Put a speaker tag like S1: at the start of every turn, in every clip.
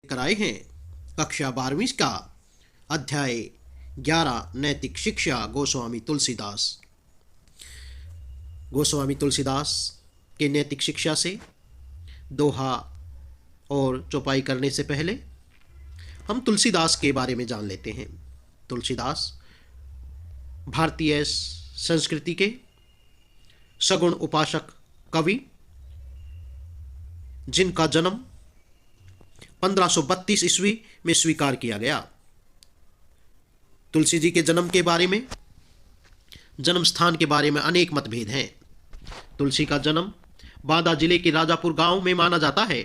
S1: कराए हैं कक्षा 12वीं का अध्याय 11 नैतिक शिक्षा गोस्वामी तुलसीदास। गोस्वामी तुलसीदास के नैतिक शिक्षा से दोहा और चौपाई करने से पहले हम तुलसीदास के बारे में जान लेते हैं। तुलसीदास भारतीय संस्कृति के सगुण उपासक कवि, जिनका जन्म 1532 ईस्वी में स्वीकार किया गया। तुलसी जी के जन्म के बारे में, जन्म स्थान के बारे में अनेक मतभेद हैं। तुलसी का जन्म बांदा जिले के राजापुर गांव में माना जाता है।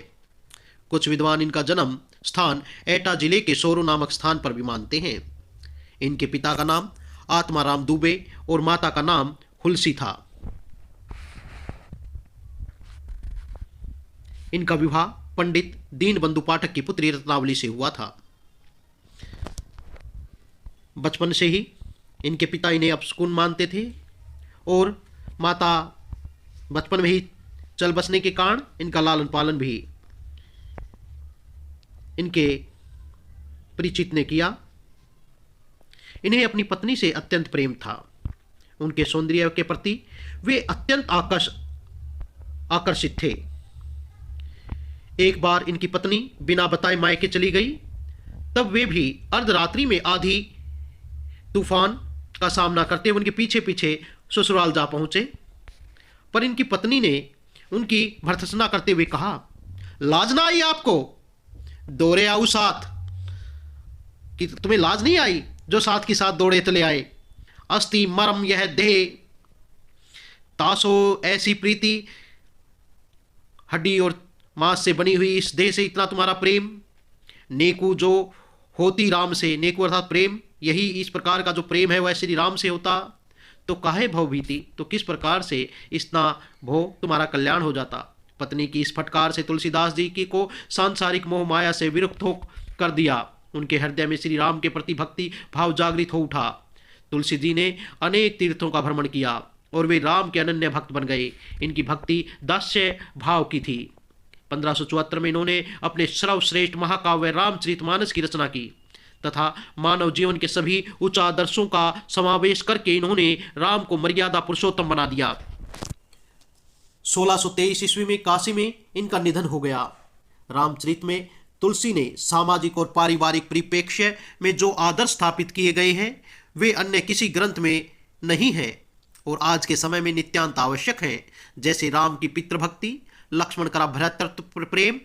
S1: कुछ विद्वान इनका जन्म स्थान एटा जिले के सोरो नामक स्थान पर भी मानते हैं। इनके पिता का नाम आत्माराम दुबे और माता का नाम हुलसी था। इनका विवाह पंडित दीनबंधु पाठक की पुत्री रत्नावली से हुआ था। बचपन से ही इनके पिता इन्हें अपशकुन मानते थे और माता बचपन में ही चल बसने के कारण इनका लालन पालन भी इनके परिचित ने किया। इन्हें अपनी पत्नी से अत्यंत प्रेम था। उनके सौंदर्य के प्रति वे अत्यंत आकर्षित थे। एक बार इनकी पत्नी बिना बताए मायके चली गई। तब वे भी अर्धरात्रि में आधी तूफान का सामना करते हुए उनके पीछे पीछे ससुराल जा पहुंचे। पर इनकी पत्नी ने उनकी भर्त्सना करते हुए कहा, लाज ना आई आपको? दौड़े आओ साथ। कि तुम्हें लाज नहीं आई जो साथ के साथ दौड़े चले आए? अस्ति मरम यह देह, तासो ऐसी प्रीति, हड्डी और मांस से बनी हुई इस देह से इतना तुम्हारा प्रेम। नेकू जो होती राम से, नेकू अर्थात प्रेम, यही इस प्रकार का जो प्रेम है वह श्री राम से होता तो काहे भवभीति, तो किस प्रकार से इतना भव तुम्हारा कल्याण हो जाता। पत्नी की इस फटकार से तुलसीदास जी की को सांसारिक मोह माया से विरक्त हो कर दिया। उनके हृदय में श्री राम के प्रति भक्ति भाव जागृत हो उठा। तुलसी जी ने अनेक तीर्थों का भ्रमण किया और वे राम के अनन्य भक्त बन गए। इनकी भक्ति दास्य भाव की थी। 1574 में इन्होंने अपने सर्वश्रेष्ठ महाकाव्य रामचरितमानस की रचना की तथा मानव जीवन के सभी उच्च आदर्शों का समावेश करके इन्होंने राम को मर्यादा पुरुषोत्तम बना दिया। 1623 ईस्वी में काशी में इनका निधन हो गया। रामचरित में तुलसी ने सामाजिक और पारिवारिक परिप्रेक्ष्य में जो आदर्श स्थापित किए गए हैं वे अन्य किसी ग्रंथ में नहीं हैं और आज के समय में नित्यांत आवश्यक हैं। जैसे राम की पितृभक्ति, लक्ष्मण का भ्रातृत्व प्रेम,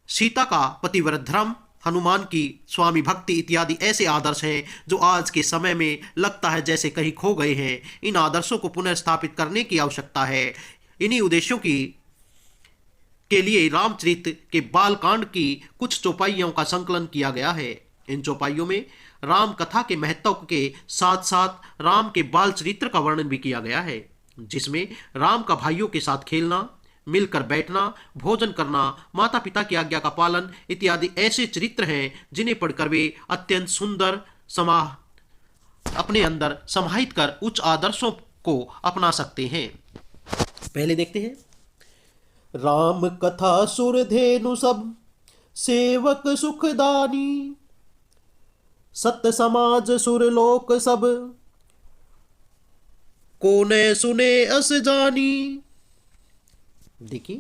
S1: सीता का पतिव्रत धर्म, हनुमान की स्वामी भक्ति इत्यादि ऐसे आदर्श हैं जो आज के समय में लगता है जैसे कहीं खो गए हैं। इन आदर्शों को पुनर्स्थापित करने की आवश्यकता है। इन्हीं उद्देश्यों के लिए रामचरित के बालकांड की कुछ चौपाइयों का संकलन किया गया है। इन चौपाइयों में राम कथा के महत्व के साथ साथ राम के बाल चरित्र का वर्णन भी किया गया है, जिसमें राम का भाइयों के साथ खेलना, मिलकर बैठना, भोजन करना, माता पिता की आज्ञा का पालन इत्यादि ऐसे चरित्र हैं जिन्हें पढ़कर वे अत्यंत सुंदर अपने अंदर समाहित कर उच्च आदर्शों को अपना सकते हैं। पहले देखते हैं। राम कथा सुरधेनु सब, सेवक सुखदानी, सत्य समाज सुरलोक सब, कोने सुने अस जानी। देखिए,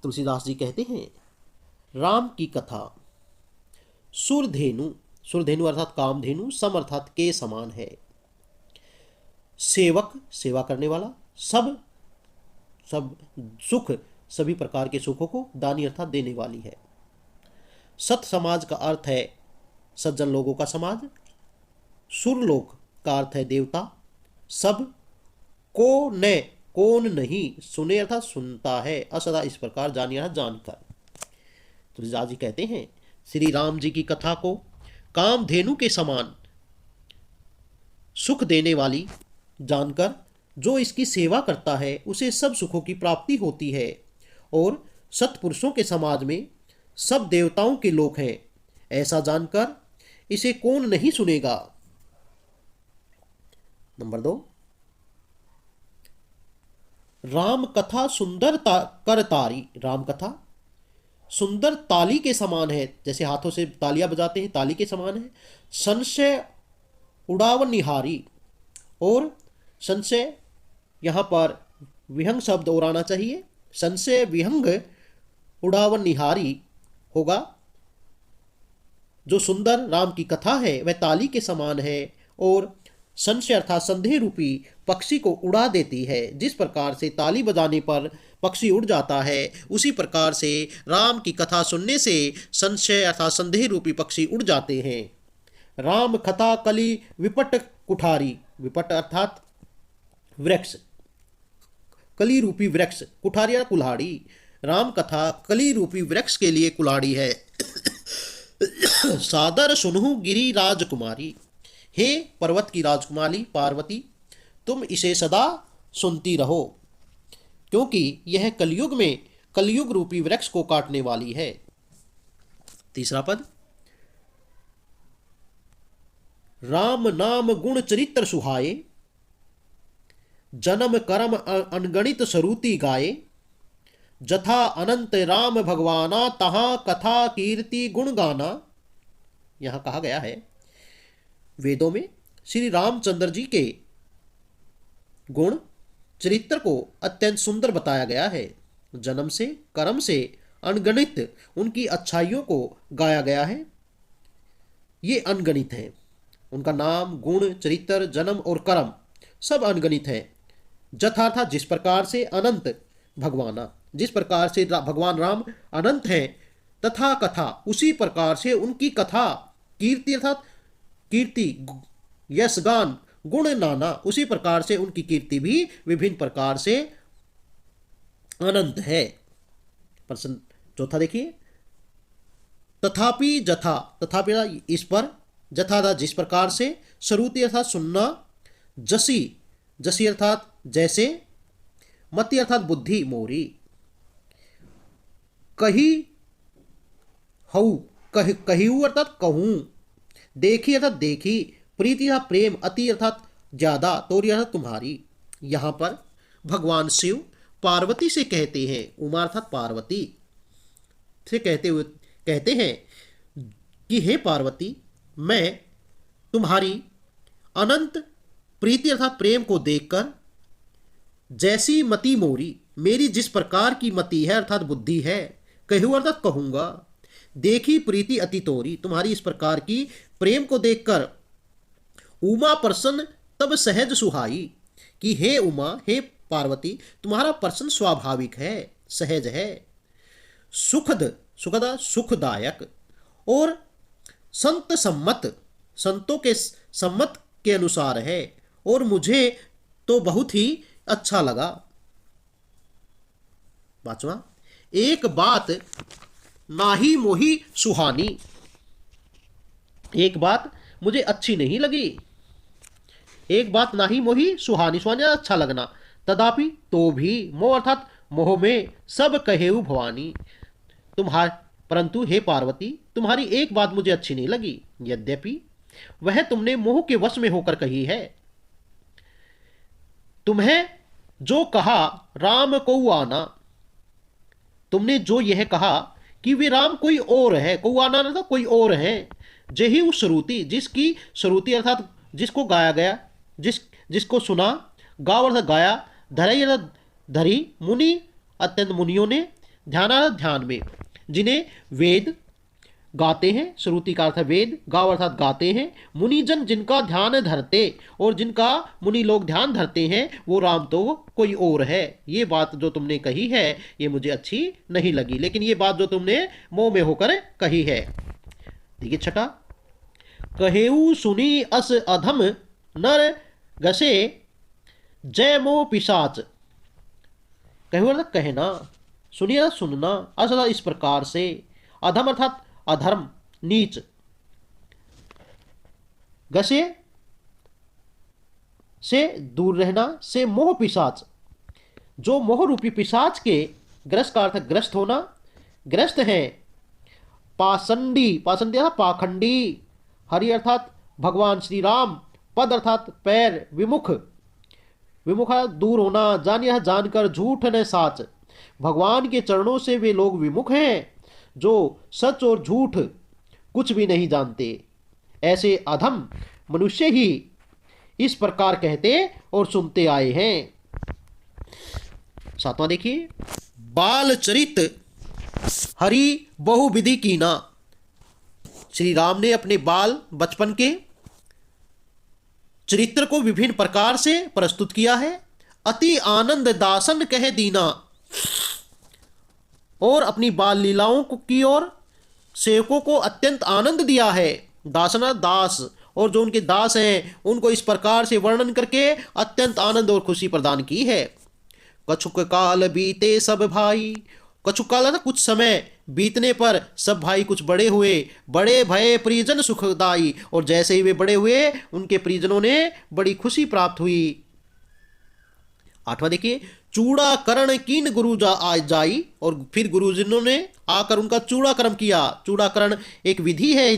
S1: तुलसीदास जी कहते हैं राम की कथा सुरधेनु, सुरधेनु अर्थात कामधेनु, सम अर्थात के समान है। सेवक सेवा करने वाला, सब सुख, सभी प्रकार के सुखों को, दानी अर्थात देने वाली है। सत समाज का अर्थ है सज्जन लोगों का समाज। सुरलोक का अर्थ है देवता। सब को न, कौन नहीं, सुने अर्थात सुनता है, असदा इस प्रकार जानिया जानकर। तुलसीदास जी कहते हैं श्री राम जी की कथा को कामधेनु के समान सुख देने वाली जानकर जो इसकी सेवा करता है उसे सब सुखों की प्राप्ति होती है और सत्पुरुषों के समाज में सब देवताओं के लोक हैं, ऐसा जानकर इसे कौन नहीं सुनेगा। नंबर 2, राम कथा सुंदरता कर तारी। राम कथा सुंदर ताली के समान है, जैसे हाथों से तालियां बजाते हैं ताली के समान है। संशय उड़ावनिहारी, और संशय यहाँ पर विहंग शब्द और आना चाहिए। संशय विहंग उड़ावनिहारी होगा। जो सुंदर राम की कथा है वह ताली के समान है और संशय अर्थात संदेह रूपी पक्षी को उड़ा देती है। जिस प्रकार से ताली बजाने पर पक्षी उड़ जाता है, उसी प्रकार से राम की कथा सुनने से संशय अर्थात संदेह रूपी पक्षी उड़ जाते हैं। राम कथा कली विपट कुठारी, विपट अर्थात वृक्ष, कली रूपी वृक्ष, कुठारी या कुल्हाड़ी। राम कथा कली रूपी वृक्ष के लिए कुल्हाड़ी है। सादर सुनहु गिरी राजकुमारी, हे पर्वत की राजकुमारी पार्वती, तुम इसे सदा सुनती रहो, क्योंकि यह कलयुग में कलयुग रूपी वृक्ष को काटने वाली है। तीसरा पद, राम नाम गुण चरित्र सुहाए, जन्म कर्म अनगणित सरूती गाये, जथा अनंत राम भगवाना तहाँ कथा कीर्ति गुण गाना। यहां कहा गया है वेदों में श्री रामचंद्र जी के गुण चरित्र को अत्यंत सुंदर बताया गया है। जन्म से कर्म से अनगणित उनकी अच्छाइयों को गाया गया है। ये अनगणित है, उनका नाम गुण चरित्र जन्म और कर्म सब अनगणित है। जथार्था जिस प्रकार से, अनंत भगवाना जिस प्रकार से भगवान राम अनंत हैं, तथा कथा उसी प्रकार से उनकी कथा, कीर्ति अर्थात कीर्ति यशगान, गुण नाना उसी प्रकार से उनकी कीर्ति भी विभिन्न प्रकार से अनंत है। प्रश्न चौथा देखिए, तथापि जथा, तथापि इस पर, जथा जिस प्रकार से, श्रुति अर्थात सुनना, जसी जसी अर्थात जैसे, मति अर्थात बुद्धि मोरी, कही हऊ कहिऊ अर्थात कहूं, देखी अर्थात देखी, प्रीति अर्थात प्रेम, अति अर्थात ज्यादा, तोरी अर्थात तुम्हारी। यहां पर भगवान शिव पार्वती से कहते हैं, उमा अर्थात पार्वती से कहते हुए कहते हैं कि हे पार्वती, मैं तुम्हारी अनंत प्रीति अर्थात प्रेम को देखकर, जैसी मति मोरी, मेरी जिस प्रकार की मति है अर्थात बुद्धि है, कहूँ अर्थात कहूंगा, देखी प्रीति अति तोरी, तुम्हारी इस प्रकार की प्रेम को देखकर उमा प्रसन्न तब सहज सुहाई, कि हे उमा हे पार्वती, तुम्हारा प्रसन्न स्वाभाविक है, सहज है, सुखद सुखदा सुखदायक, और संत सम्मत संतों के सम्मत के अनुसार है, और मुझे तो बहुत ही अच्छा लगा। पांचवा, एक बात नाही मोही सुहानी, एक बात मुझे अच्छी नहीं लगी, एक बात नाही मोही सुहानी, सुहानी अच्छा लगना, तदापि तो भी, मोह अर्थात मोह में, सब कहेऊ भवानी, तुम्हार परंतु हे पार्वती, तुम्हारी एक बात मुझे अच्छी नहीं लगी, यद्यपि वह तुमने मोह के वश में होकर कही है। तुम्हें जो कहा राम को आना, तुमने जो यह कहा कि वे राम कोई और है, को आना ना था कोई और है, जही उस श्रुति, जिसकी श्रुति अर्थात जिसको गाया गया, जिसको सुना, गाव अर्थात गाया, धरई अर्थात धरी, मुनि अत्यंत मुनियों ने, ध्यान अर्थात ध्यान में, जिन्हें वेद गाते हैं, श्रुति का अर्थ वेद, गाव अर्थात गाते हैं, मुनिजन जिनका ध्यान धरते, और जिनका मुनि लोग ध्यान धरते हैं, वो राम तो कोई और है। ये बात जो तुमने कही है ये मुझे अच्छी नहीं लगी, लेकिन ये बात जो तुमने मोह में होकर कही है। देखिए छठा, कहेऊ सुनी अस अधम नर गसे, जय मोह पिशाच, कहू अर्थात कहना, सुनिए सुनना, अस इस प्रकार से, अधम अर्थात अधर्म नीच, गसे से दूर रहना, से मोह पिशाच, जो मोह रूपी पिशाच के ग्रस्त का अर्थ ग्रस्त होना, ग्रस्त है, पासंडी, पासंडी अर्थात पाखंडी, हरि अर्थात भगवान श्री राम, पद अर्थात पैर, विमुख विमुख दूर होना, जानिए जानकर झूठ न साच, भगवान के चरणों से वे लोग विमुख हैं, जो सच और झूठ कुछ भी नहीं जानते। ऐसे अधम मनुष्य ही इस प्रकार कहते और सुनते आए हैं। सातवां देखिए, बाल चरित हरि बहुविधि कीना। श्री राम ने अपने बाल बचपन के चरित्र को विभिन्न प्रकार से प्रस्तुत किया है। अति आनंद दासन कह दीना, और अपनी बाल लीलाओं को की और सेवकों को अत्यंत आनंद दिया है। दासना दास, और जो उनके दास हैं उनको इस प्रकार से वर्णन करके अत्यंत आनंद और खुशी प्रदान की है। कछुक काल बीते सब भाई, कछुक काल था कुछ समय बीतने पर सब भाई कुछ बड़े हुए, बड़े भय परिजन सुखदाई, और जैसे ही वे बड़े हुए उनके परिजनों ने बड़ी खुशी प्राप्त हुई। आठवां देखिए, चूड़ाकरण कीन गुरु जाई, और फिर गुरुजनों ने आकर उनका चूड़ाकरण किया। चूड़ाकरण एक विधि है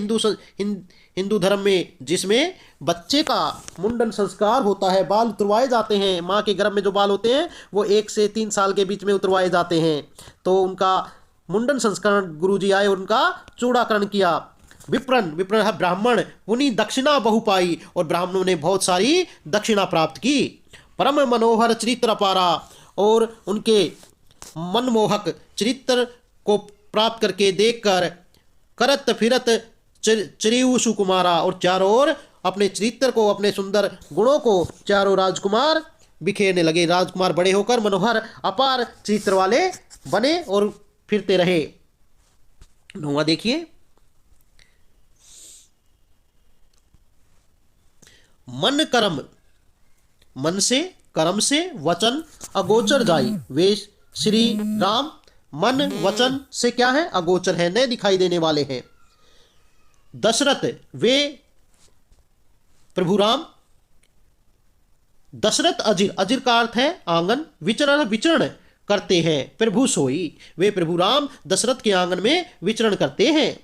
S1: हिंदू धर्म में, जिसमें बच्चे का मुंडन संस्कार होता है, बाल उतरवाए जाते हैं। माँ के गर्भ में जो बाल होते हैं वो 1 से 3 साल के बीच में उतरवाए जाते हैं। तो उनका मुंडन संस्कार गुरुजी आए और उनका चूड़ाकरण किया। विप्रण है ब्राह्मण, उन्हीं दक्षिणा बहु पाई, और ब्राह्मणों ने बहुत सारी दक्षिणा प्राप्त की। परम मनोहर चरित्र पारा, और उनके मनमोहक चरित्र को प्राप्त करके देखकर करत फिरत चिरियु सुकुमारा, और चारों ओर अपने चरित्र को, अपने सुंदर गुणों को चारों राजकुमार बिखेरने लगे। राजकुमार बड़े होकर मनोहर अपार चरित्र वाले बने और फिरते रहे। 9वां देखिए, मन कर्म, मन से कर्म से वचन अगोचर जाई। वे श्री राम मन वचन से क्या है? अगोचर है, न दिखाई देने वाले हैं। दशरथ, वे प्रभु राम, दशरथ अजिर, अजिर का अर्थ है आंगन, विचरण करते हैं। प्रभु सोई, वे प्रभु राम दशरथ के आंगन में विचरण करते हैं।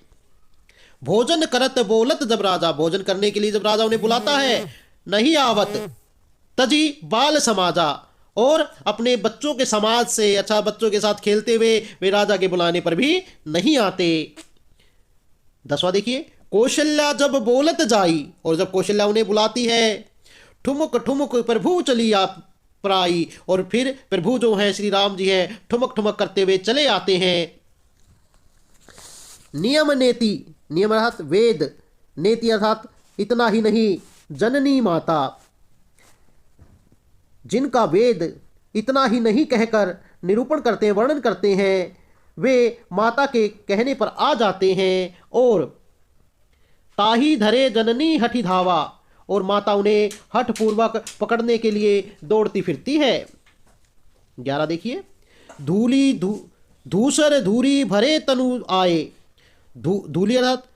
S1: भोजन करत बोलत जब राजा, भोजन करने के लिए जब राजा उन्हें बुलाता है, नहीं आवत तजी बाल समाजा, और अपने बच्चों के समाज से, अच्छा बच्चों के साथ खेलते हुए वे राजा के बुलाने पर भी नहीं आते। 10वां देखिए, कौशल्या जब बोलत जाई, और जब कौशल्या उन्हें बुलाती है, ठुमुक ठुमुक प्रभु चली आप प्राई, और फिर प्रभु जो है श्री राम जी हैं ठुमक ठुमक करते हुए चले आते हैं। नियम नेति, नियम अर्थात वेद, नेति अर्थात इतना ही नहीं, जननी माता, जिनका वेद इतना ही नहीं कहकर निरूपण करते हैं, वर्णन करते हैं, वे माता के कहने पर आ जाते हैं। और ताही धरे जननी हठी धावा, और माता उन्हें हठ पूर्वक पकड़ने के लिए दौड़ती फिरती है। 11 देखिए, धूली धूसर धूरी भरे तनु आए, धूली अर्थात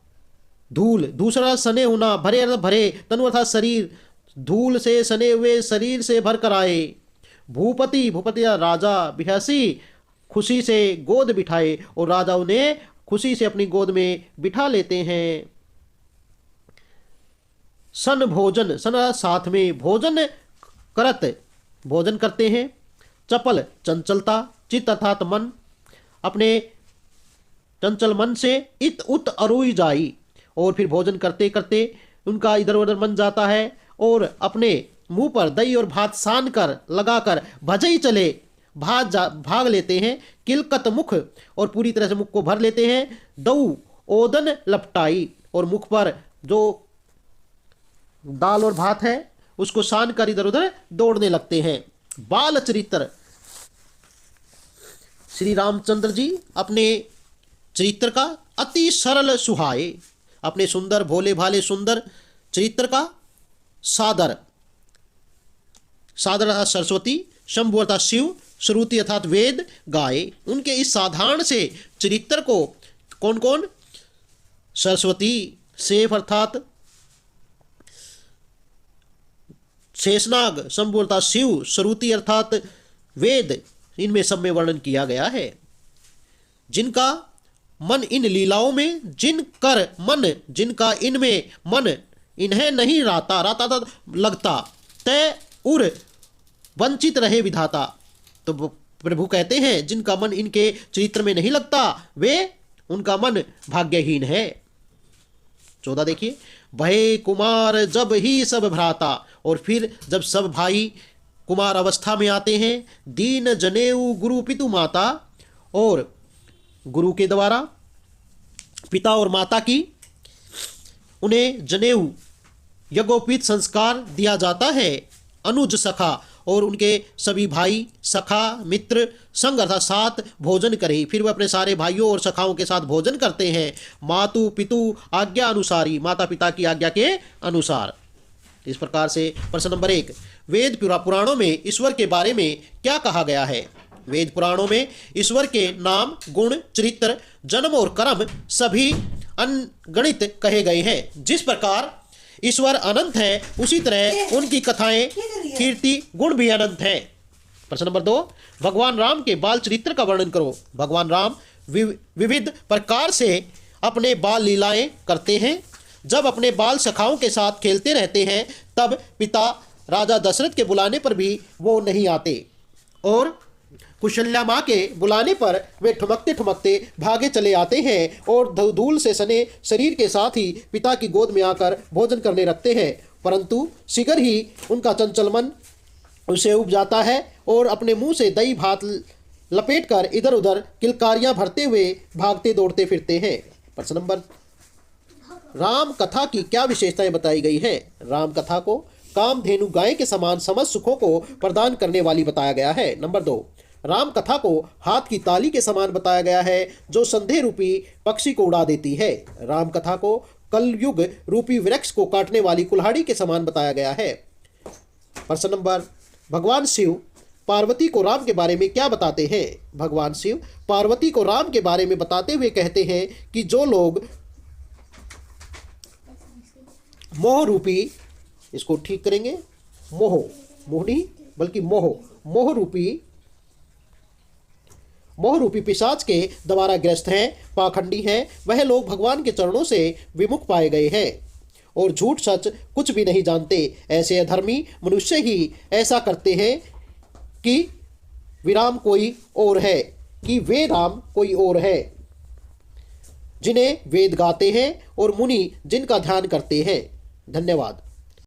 S1: धूल, दूसरा सने होना, भरे अर्थात भरे, तनु अर्थात शरीर, धूल से सने हुए शरीर से भर कर आए। भूपति, भूपति राजा, बिहसी, खुशी से गोद बिठाए, और राजा उन्हें खुशी से अपनी गोद में बिठा लेते हैं। सन भोजन, सन साथ में, भोजन करत, भोजन करते हैं। चपल चंचलता, चित्त अर्थात मन, अपने चंचल मन से इत उत अरुई जाई, और फिर भोजन करते करते उनका इधर उधर मन जाता है, और अपने मुंह पर दही और भात सान कर लगाकर भजई चले, भाग लेते हैं। किलकत मुख, और पूरी तरह से मुख को भर लेते हैं। दऊ ओदन लपटाई, और मुख पर जो दाल और भात है उसको सान कर इधर उधर दौड़ने लगते हैं। बाल चरित्र, श्री रामचंद्र जी अपने चरित्र का अति सरल सुहाए, अपने सुंदर भोले भाले सुंदर चरित्र का सादर, सादर अर्थात सरस्वती, शंभु अर्थात शिव, श्रुति अर्थात वेद गाए। उनके इस साधारण से चरित्र को कौन कौन? सरस्वती, सेफ अर्थात शेषनाग, शंभु अर्थात शिव, श्रुति अर्थात वेद, इनमें सब में वर्णन किया गया है। जिनका मन इन लीलाओं में, जिन कर मन, जिनका इनमें मन, इन्हें नहीं राता, राता लगता, तय उर वंचित रहे विधाता। तो प्रभु कहते हैं जिनका मन इनके चरित्र में नहीं लगता, वे उनका मन भाग्यहीन है। 14 देखिए, भय कुमार जब ही सब भ्राता, और फिर जब सब भाई कुमार अवस्था में आते हैं, दीन जनेऊ गुरु पितु माता, और गुरु के द्वारा पिता और माता की उन्हें जनेऊ यज्ञोपवीत संस्कार दिया जाता है। अनुज सखा, और उनके सभी भाई सखा मित्र संग अर्थात साथ भोजन करें। फिर वे अपने सारे भाइयों और सखाओं के साथ भोजन करते हैं। मातु पितु आज्ञा अनुसारी, माता पिता की आज्ञा के अनुसार। इस प्रकार से प्रश्न नंबर 1, वेद पुराणों में ईश्वर के बारे में क्या कहा गया है? वेद पुराणों में ईश्वर के नाम, गुण, चरित्र, जन्म और कर्म सभी अनगणित कहे गए हैं। जिस प्रकार ईश्वर अनंत है, उसी तरह उनकी कथाएं, कीर्ति, गुण भी अनंत हैं। प्रश्न नंबर 2, भगवान राम के बाल चरित्र का वर्णन करो। भगवान राम विविध प्रकार से अपने बाल लीलाएं करते हैं। जब अपने बाल सखाओं के साथ खेलते रहते हैं, तब पिता राजा दशरथ के बुलाने पर भी वो नहीं आते, और कुशल्या माँ के बुलाने पर वे ठुमकते ठुमकते भागे चले आते हैं और धूल से सने शरीर के साथ ही पिता की गोद में आकर भोजन करने लगते हैं। परंतु शीघ्र ही उनका चंचल मन उसे उब जाता है और अपने मुंह से दही भात लपेटकर इधर उधर किलकारियां भरते हुए भागते दौड़ते फिरते हैं। प्रश्न नंबर, राम कथा की क्या विशेषताएं बताई गई है? राम कथा को कामधेनु गाय के समान समस्त सुखों को प्रदान करने वाली बताया गया है। नंबर 2, राम कथा को हाथ की ताली के समान बताया गया है, जो संदेह रूपी पक्षी को उड़ा देती है। राम कथा को कलयुग रूपी वृक्ष को काटने वाली कुल्हाड़ी के समान बताया गया है। प्रश्न नंबर, भगवान शिव पार्वती को राम के बारे में क्या बताते हैं? भगवान शिव पार्वती को राम के बारे में बताते हुए कहते हैं कि जो लोग मोह रूपी, इसको ठीक करेंगे, मोह नहीं बल्कि मोह रूपी पिशाच के द्वारा ग्रस्त हैं, पाखंडी हैं, वह लोग भगवान के चरणों से विमुख पाए गए हैं और झूठ सच कुछ भी नहीं जानते। ऐसे अधर्मी मनुष्य ही ऐसा करते हैं कि विराम कोई और है, कि वे राम कोई और है, जिन्हें वेद गाते हैं और मुनि जिनका ध्यान करते हैं। धन्यवाद।